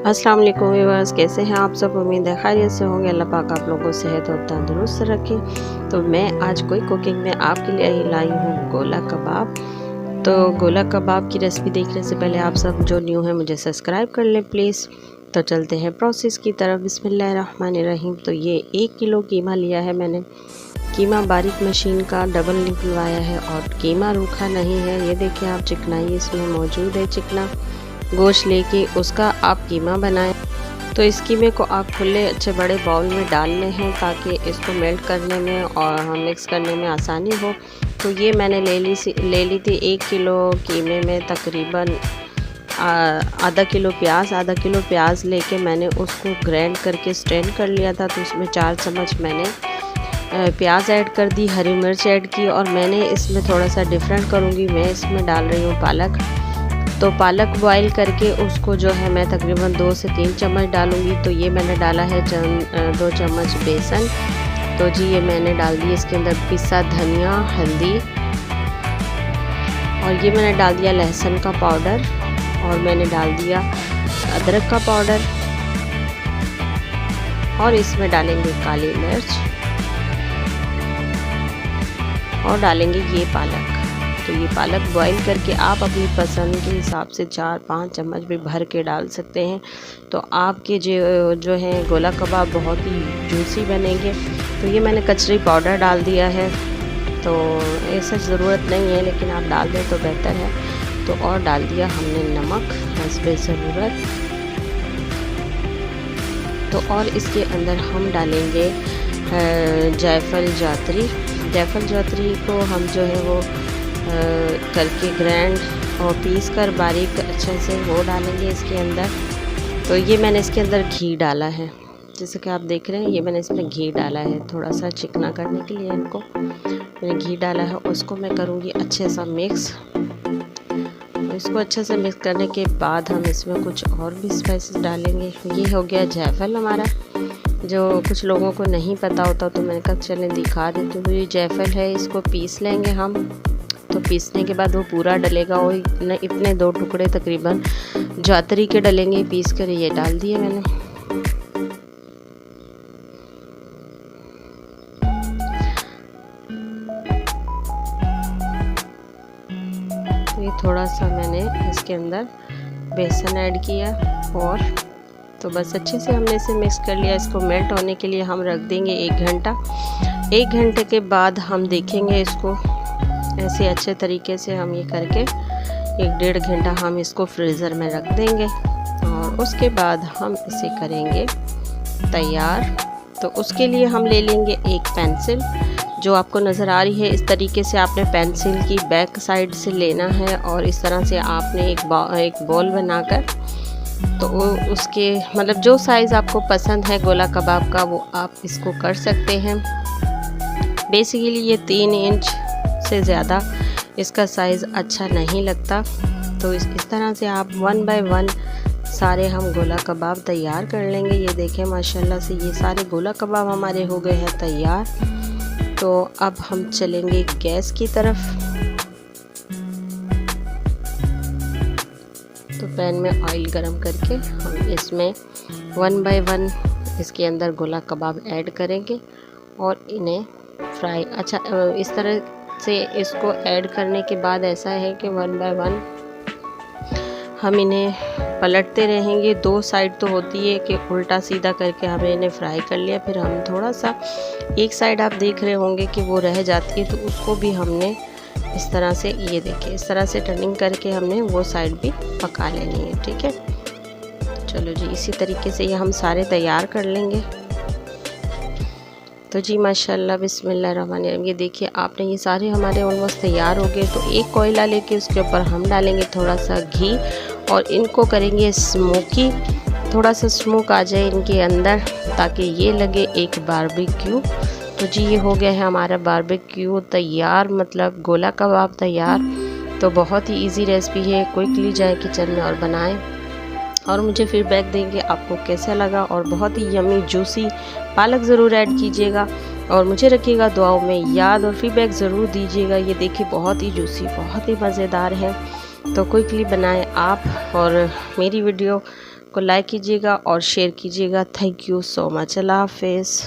अस्सलाम वालेकुम व्यूअर्स, कैसे हैं आप सब। उम्मीद है खैरियत से होंगे। अल्लाह पाक आप लोगों को सेहत और तंदुरुस्त रखे। तो मैं आज कोई कुकिंग में आपके लिए लाई हूँ गोला कबाब। तो गोला कबाब की रेसिपी देखने से पहले आप सब जो न्यू हैं मुझे सब्सक्राइब कर लें प्लीज़। तो चलते हैं प्रोसेस की तरफ। बिस्मिल्लाहिर्रहमानिर्रहीम। तो ये 1 किलो कीमा लिया है मैंने। कीमा बारीक मशीन का डबल निकलवाया है और कीमा रूखा नहीं है। ये देखिए आप, चिकनाई इसमें मौजूद है। चिकना गोश्त लेके उसका आप कीमा बनाएं। तो इस कीमे को आप खुले अच्छे बड़े बाउल में डालने हैं ताकि इसको मेल्ट करने में और मिक्स करने में आसानी हो। तो ये मैंने ले ली थी 1 किलो कीमे में तकरीबन आधा किलो प्याज लेके मैंने उसको ग्राइंड करके स्ट्रेन कर लिया था। तो उसमें 4 चम्मच मैंने प्याज ऐड कर दी, हरी मिर्च ऐड की और मैंने इसमें थोड़ा सा डिफरेंट करूँगी। मैं इसमें डाल रही हूँ पालक। तो पालक बॉईल करके उसको जो है मैं तकरीबन 2 से 3 चम्मच डालूँगी। तो ये मैंने डाला है 2 चम्मच बेसन। तो जी ये मैंने डाल दी इसके अंदर पिसा धनिया, हल्दी और ये मैंने डाल दिया लहसुन का पाउडर और मैंने डाल दिया अदरक का पाउडर और इसमें डालेंगे काली मिर्च और डालेंगे ये पालक। तो ये पालक बॉईल करके आप अपनी पसंद के हिसाब से 4-5 चम्मच भी भर के डाल सकते हैं। तो आपके जो है गोला कबाब बहुत ही जूसी बनेंगे। तो ये मैंने कचरी पाउडर डाल दिया है। तो ऐसा ज़रूरत नहीं है लेकिन आप डाल दें तो बेहतर है। तो और डाल दिया हमने नमक हस्बे ज़रूरत। तो और इसके अंदर हम डालेंगे जायफल जातरी को हम जो है वो करके ग्राइंड और पीस कर बारीक अच्छे से वो डालेंगे इसके अंदर। तो ये मैंने इसके अंदर घी डाला है, जैसे कि आप देख रहे हैं। ये मैंने इसमें घी डाला है थोड़ा सा चिकना करने के लिए। इनको मैंने घी डाला है, उसको मैं करूँगी अच्छे सा मिक्स। इसको अच्छे से मिक्स करने के बाद हम इसमें कुछ और भी स्पाइसेस डालेंगे। ये हो गया जायफल हमारा, जो कुछ लोगों को नहीं पता होता तो मैंने कहा चलें दिखा देती हूँ। ये जायफल है, इसको पीस लेंगे हम। तो पीसने के बाद वो पूरा डलेगा और इतने 2 टुकड़े तकरीबन जातरी के डलेंगे पीस कर। ये डाल दिए मैंने। तो ये थोड़ा सा मैंने इसके अंदर बेसन ऐड किया और तो बस अच्छे से हमने इसे मिक्स कर लिया। इसको मेल्ट होने के लिए हम रख देंगे 1 घंटा। 1 घंटे के बाद हम देखेंगे इसको। ऐसे अच्छे तरीके से हम ये करके 1-1.5 घंटा हम इसको फ्रीज़र में रख देंगे और उसके बाद हम इसे करेंगे तैयार। तो उसके लिए हम ले लेंगे एक पेंसिल जो आपको नज़र आ रही है। इस तरीके से आपने पेंसिल की बैक साइड से लेना है और इस तरह से आपने एक बॉल बनाकर तो उसके मतलब जो साइज़ आपको पसंद है गोला कबाब का वो आप इसको कर सकते हैं। बेसिकली ये 3 इंच से ज़्यादा इसका साइज़ अच्छा नहीं लगता। तो इस तरह से आप 1 बाय 1 सारे हम गोला कबाब तैयार कर लेंगे। ये देखें माशाल्लाह से ये सारे गोला कबाब हमारे हो गए हैं तैयार। तो अब हम चलेंगे गैस की तरफ। तो पैन में ऑयल गरम करके हम इसमें 1 बाय 1 इसके अंदर गोला कबाब ऐड करेंगे और इन्हें फ्राई इस तरह से इसको ऐड करने के बाद ऐसा है कि 1 बाय 1 हम इन्हें पलटते रहेंगे। 2 साइड तो होती है कि उल्टा सीधा करके हमें इन्हें फ्राई कर लिया, फिर हम थोड़ा सा एक साइड आप देख रहे होंगे कि वो रह जाती है तो उसको भी हमने इस तरह से ये देखिए इस तरह से टर्निंग करके हमने वो साइड भी पका लेनी है। ठीक है, चलो जी इसी तरीके से ये हम सारे तैयार कर लेंगे। तो जी माशाल्लाह बिस्मिल्लाहिर्रहमानिर्रहीम। ये देखिए आपने ये सारे हमारे ऑलमोस्ट तैयार हो गए। तो एक कोयला लेके उसके ऊपर हम डालेंगे थोड़ा सा घी और इनको करेंगे स्मोकी। थोड़ा सा स्मोक आ जाए इनके अंदर ताकि ये लगे एक बारबेक्यू। तो जी ये हो गया है हमारा बारबेक्यू तैयार, मतलब गोला कबाब तैयार। तो बहुत ही इजी रेसिपी है, क्विकली जाए किचन में और बनाएं और मुझे फीडबैक देंगे आपको कैसा लगा। और बहुत ही यमी जूसी पालक ज़रूर ऐड कीजिएगा और मुझे रखिएगा दुआओं में याद और फीडबैक ज़रूर दीजिएगा। ये देखिए बहुत ही जूसी, बहुत ही मज़ेदार है। तो क्विकली बनाएं आप और मेरी वीडियो को लाइक कीजिएगा और शेयर कीजिएगा। Thank you so much. अल्लाह हाफिज़।